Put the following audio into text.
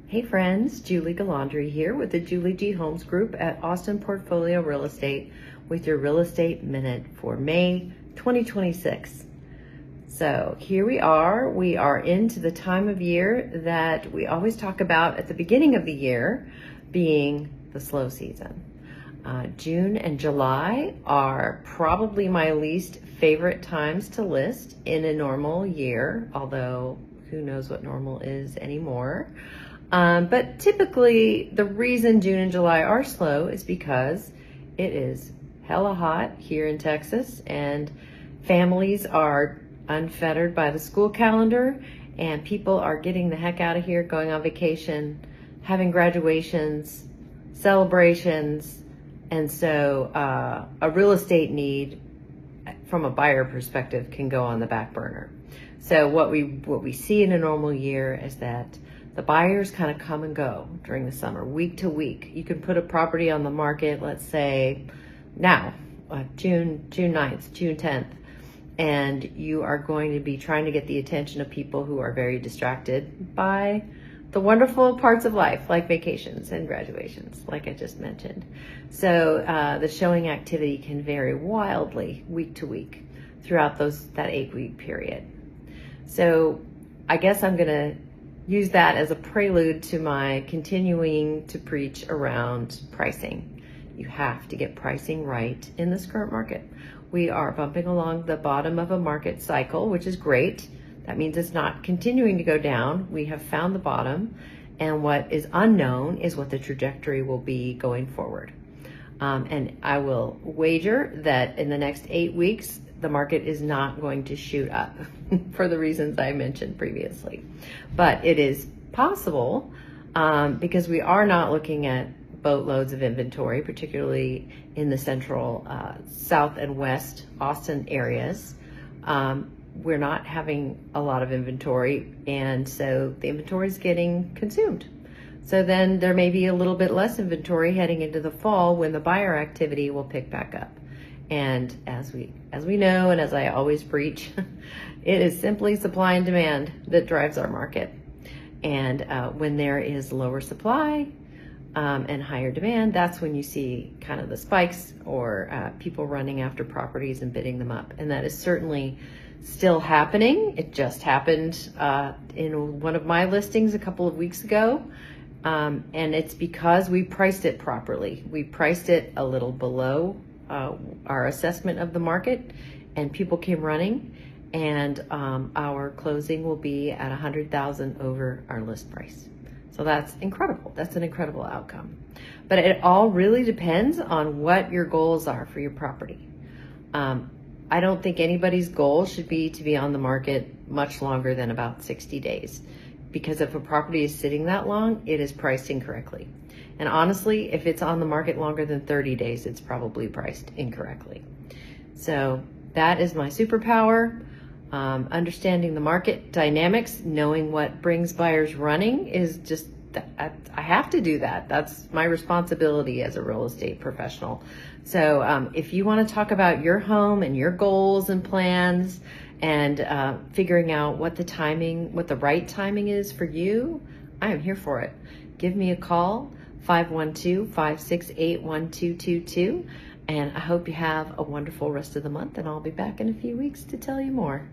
Hey friends, Julie Gualandri here with the Julie G. Holmes Group at Austin Portfolio Real Estate with your Real Estate Minute for May 2026. So here we are into the time of year that we always talk about at the beginning of the year being the slow season. June and July are probably my least favorite times to list in a normal year, although who knows what normal is anymore. But typically the reason June and July are slow is because it is hella hot here in Texas and families are unfettered by the school calendar and people are getting the heck out of here, going on vacation, having graduations, celebrations. And so a real estate need from a buyer perspective can go on the back burner. So what we see in a normal year is that the buyers kind of come and go during the summer, week to week. You can put a property on the market, let's say now, June 9th, June 10th, and you are going to be trying to get the attention of people who are very distracted by the wonderful parts of life, like vacations and graduations, like I just mentioned. So the showing activity can vary wildly week to week throughout that 8-week period. So I guess I'm gonna use that as a prelude to my continuing to preach around pricing. You have to get pricing right in this current market. We are bumping along the bottom of a market cycle, which is great. That means it's not continuing to go down. We have found the bottom, and what is unknown is what the trajectory will be going forward. And I will wager that in the next 8 weeks, the market is not going to shoot up for the reasons I mentioned previously. But it is possible because we are not looking at boatloads of inventory, particularly in the central, south and west Austin areas. We're not having a lot of inventory, and so the inventory is getting consumed. So then there may be a little bit less inventory heading into the fall when the buyer activity will pick back up. And as we know, and as I always preach, it is simply supply and demand that drives our market. And when there is lower supply and higher demand, that's when you see kind of the spikes or people running after properties and bidding them up. And that is certainly still happening. It just happened in one of my listings a couple of weeks ago. And it's because we priced it properly. We priced it a little below our assessment of the market, and people came running, and our closing will be at $100,000 over our list price. So that's incredible. That's an incredible outcome. But it all really depends on what your goals are for your property. I don't think anybody's goal should be to be on the market much longer than about 60 days. Because if a property is sitting that long, it is priced incorrectly. And honestly, if it's on the market longer than 30 days, it's probably priced incorrectly. So that is my superpower. Understanding the market dynamics, knowing what brings buyers running is just, I have to do that. That's my responsibility as a real estate professional. So if you want to talk about your home and your goals and plans and figuring out what the right timing is for you, I am here for it. Give me a call, 512-568-1222. And I hope you have a wonderful rest of the month, and I'll be back in a few weeks to tell you more.